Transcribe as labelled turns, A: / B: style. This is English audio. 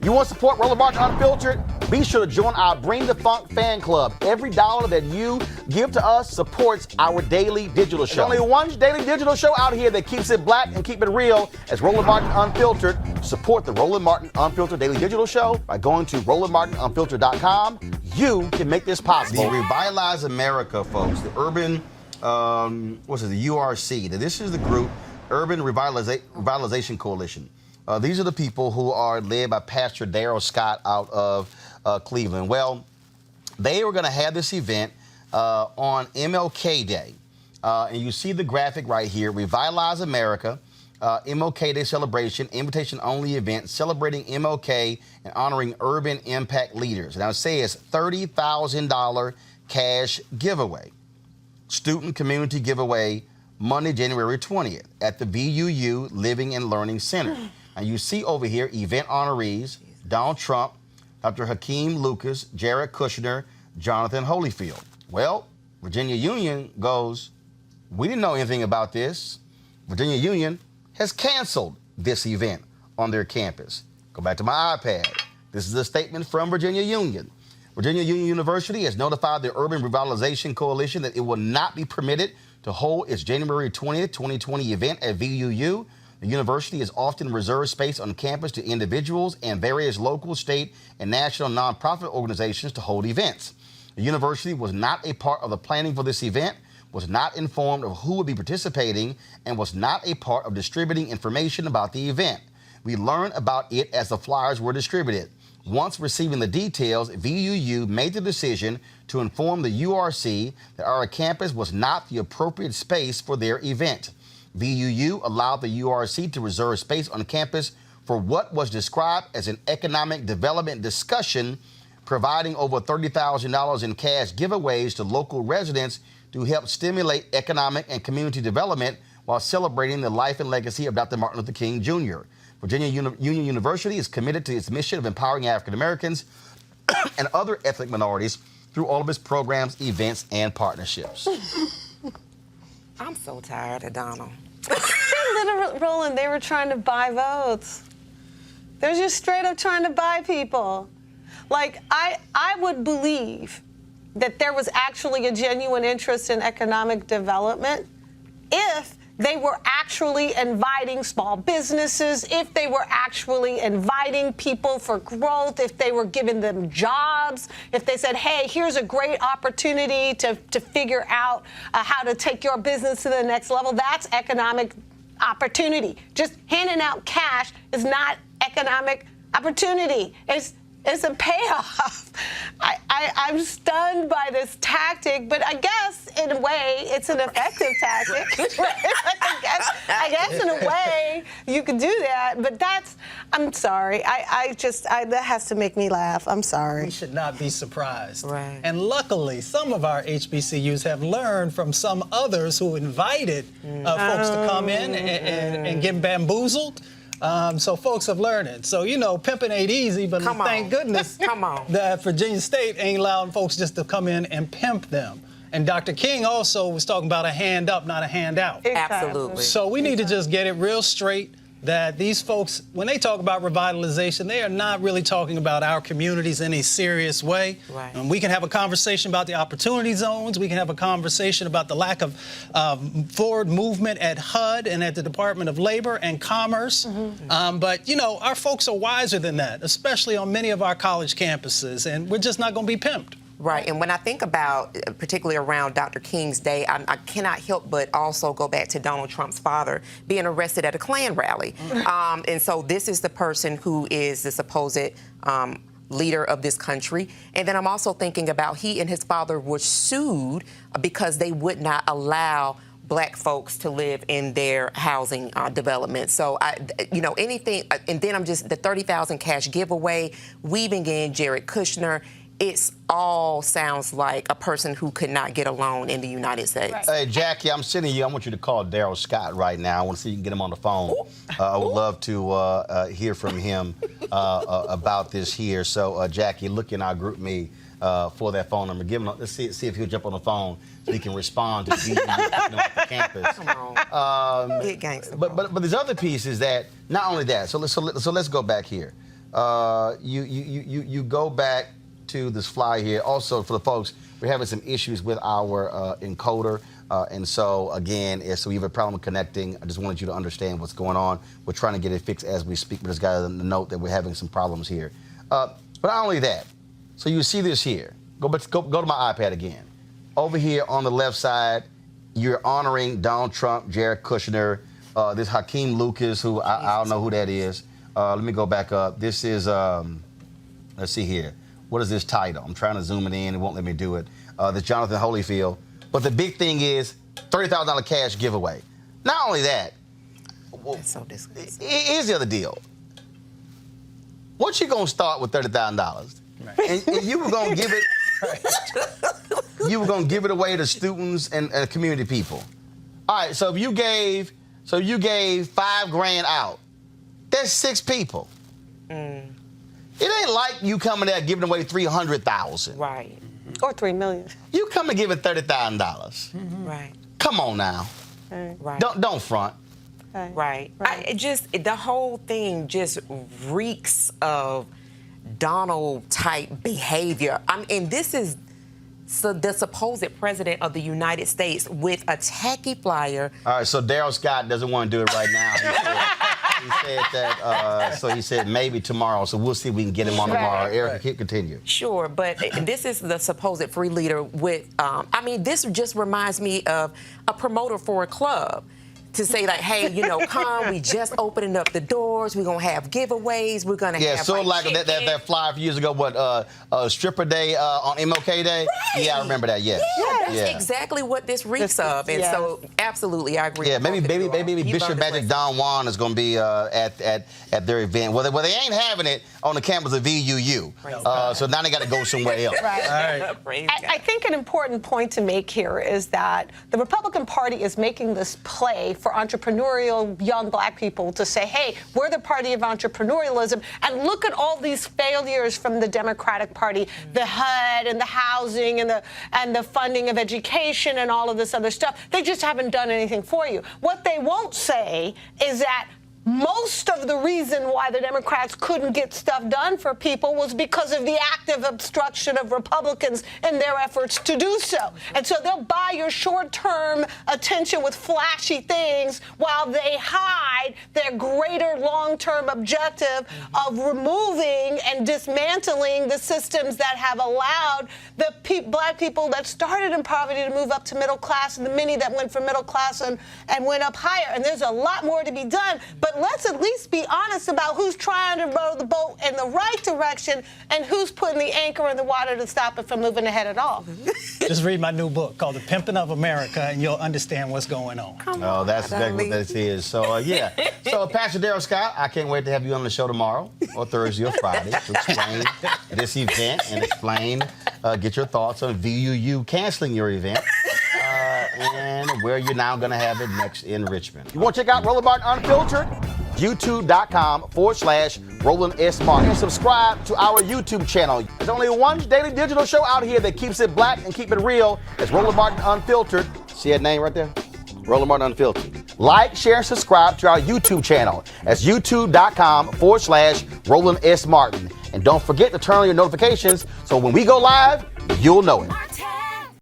A: You want to support Roland Martin Unfiltered? Be sure to join our Bring the Funk fan club. Every dollar that you give to us supports our daily digital show. There's only one daily digital show out here that keeps it black and keep it real as Roland Martin Unfiltered. Support the Roland Martin Unfiltered daily digital show by going to RolandMartinUnfiltered.com. You can make this possible. The Revitalize America, folks, the urban, the URC. This is the group, Urban Revitalization Coalition. These are the people who are led by Pastor Darrell Scott out of Cleveland. Well, they were going to have this event on MLK Day. And you see the graphic right here, Revitalize America, MLK Day celebration, invitation-only event celebrating MLK and honoring urban impact leaders. Now it says $30,000 cash giveaway, student community giveaway, Monday, January 20th at the VUU Living and Learning Center. And you see over here event honorees, Donald Trump, Dr. Hakeem Lucas, Jared Kushner, Jonathan Holyfield. Well, Virginia Union goes, we didn't know anything about this. Virginia Union has canceled this event on their campus. Go back to my iPad. This is a statement from Virginia Union. Virginia Union University has notified the Urban Revitalization Coalition that it will not be permitted to hold its January 20th, 2020 event at VUU. The university has often reserved space on campus to individuals and various local, state, and national nonprofit organizations to hold events. The university was not a part of the planning for this event, was not informed of who would be participating, and was not a part of distributing information about the event. We learned about it as the flyers were distributed. Once receiving the details, VUU made the decision to inform the URC that our campus was not the appropriate space for their event. VUU allowed the URC to reserve space on campus for what was described as an economic development discussion, providing over $30,000 in cash giveaways to local residents to help stimulate economic and community development while celebrating the life and legacy of Dr. Martin Luther King Jr. Virginia Union University is committed to its mission of empowering African Americans and other ethnic minorities through all of its programs, events, and partnerships.
B: I'm so tired of Donald.
C: Roland, they were trying to buy votes. They're just straight up trying to buy people. Like, I would believe that there was actually a genuine interest in economic development if they were actually inviting small businesses, if they were actually inviting people for growth, if they were giving them jobs, if they said, hey, here's a great opportunity to figure out how to take your business to the next level. That's economic opportunity. Just handing out cash is not economic opportunity. It's a payoff. I'm stunned by this tactic, but I guess in a way it's an effective tactic. I guess in a way you could do that, but I'm sorry. That has to make me laugh. I'm sorry.
D: We should not be surprised.
B: Right.
D: And luckily, some of our HBCUs have learned from some others who invited folks to come in and get bamboozled. So folks have learned it. So, pimping ain't easy, but thank goodness that Virginia State ain't allowing folks just to come in and pimp them. And Dr. King also was talking about a hand up, not a handout.
B: Absolutely.
D: So we need to just get it real straight that these folks, when they talk about revitalization, they are not really talking about our communities in a serious way.
B: Right.
D: And we can have a conversation about the opportunity zones. We can have a conversation about the lack of forward movement at HUD and at the Department of Labor and Commerce. But, our folks are wiser than that, especially on many of our college campuses, and we're just not going to be pimped.
B: Right, and when I think about, particularly around Dr. King's Day, I cannot help but also go back to Donald Trump's father being arrested at a Klan rally. And so this is the person who is the supposed leader of this country. And then I'm also thinking about he and his father were sued because they would not allow Black folks to live in their housing development. So, anything, and then the 30,000 cash giveaway, weaving in Jared Kushner. It all sounds like a person who could not get a loan in the United States.
A: Right. Hey, Jackie, I'm sending you. I want you to call Darrell Scott right now. I want to see if you can get him on the phone. I would love to hear from him about this here. So, Jackie, look in our group me for that phone number. Give him. Let's see if he'll jump on the phone so he can respond to the at the campus.
B: Come on. Big gangster.
A: But there's other pieces that not only that. So let's go back here. you go back to this flyer here. Also, for the folks, we're having some issues with our encoder. And so, again, so we have a problem connecting. I just wanted you to understand what's going on. We're trying to get it fixed as we speak, but just got to note that we're having some problems here. But not only that, so you see this here. Go to my iPad again. Over here on the left side, you're honoring Donald Trump, Jared Kushner, this Hakeem Lucas, who I don't know who that is. Let me go back up. This is, let's see here. What is this title? I'm trying to zoom it in. It won't let me do it. This Jonathan Holyfield. But the big thing is $30,000 cash giveaway. Not only that,
B: That's so disgusting.
A: here's the other deal. What you gonna start with $30,000? Right. And you were gonna give it. You were gonna give it away to students and community people. All right. So if you gave $5,000 out, that's 6 people. It ain't like you coming there giving away $300,000.
B: Right.
C: Or $3 million.
A: You come and give it $30,000.
B: Right.
A: Come on now.
B: Right.
A: Don't front.
B: Right. The whole thing just reeks of Donald-type behavior. And this is the supposed president of the United States with a tacky flyer.
A: All right, so Daryl Scott doesn't want to do it right now. He said that, so he said maybe tomorrow. So we'll see if we can get him on tomorrow. Erica, continue.
B: Sure, but this is the supposed free leader with, this just reminds me of a promoter for a club. To say like, hey, come, we just opening up the doors, we're gonna have giveaways, we're gonna have
A: that flyer a few years ago, stripper day on MLK Day? Right. Yeah, I remember that, yes.
B: Yeah, that's exactly what this reeks of. And so absolutely I agree.
A: Yeah, maybe Bishop Magic Don Juan is gonna be at their event. Well, they ain't having it on the campus of VUU. So now they gotta go somewhere else.
C: Right.
A: All
C: right. I think an important point to make here is that the Republican Party is making this play for entrepreneurial young black people to say, hey, we're the party of entrepreneurialism, and look at all these failures from the Democratic Party, the HUD and the housing and the funding of education and all of this other stuff. They just haven't done anything for you. What they won't say is that most of the reason why the Democrats couldn't get stuff done for people was because of the active obstruction of Republicans in their efforts to do so. And so they'll buy your short-term attention with flashy things while they hide their greater long-term objective of removing and dismantling the systems that have allowed the black people that started in poverty to move up to middle class, and the many that went from middle class and went up higher. And there's a lot more to be done, but let's at least be honest about who's trying to row the boat in the right direction and who's putting the anchor in the water to stop it from moving ahead at all.
D: Just read my new book called The Pimping of America, and you'll understand what's going on.
A: Oh, that's exactly what this is. So, yeah. So, Pastor Daryl Scott, I can't wait to have you on the show tomorrow or Thursday or Friday to explain this event and get your thoughts on VUU canceling your event. And where you're now going to have it next in Richmond. You want to check out Roland Martin Unfiltered? YouTube.com/Roland S. Martin. And subscribe to our YouTube channel. There's only one daily digital show out here that keeps it black and keep it real. It's Roland Martin Unfiltered. See that name right there? Roland Martin Unfiltered. Like, share, and subscribe to our YouTube channel. That's YouTube.com/Roland S. Martin. And don't forget to turn on your notifications so when we go live, you'll know it.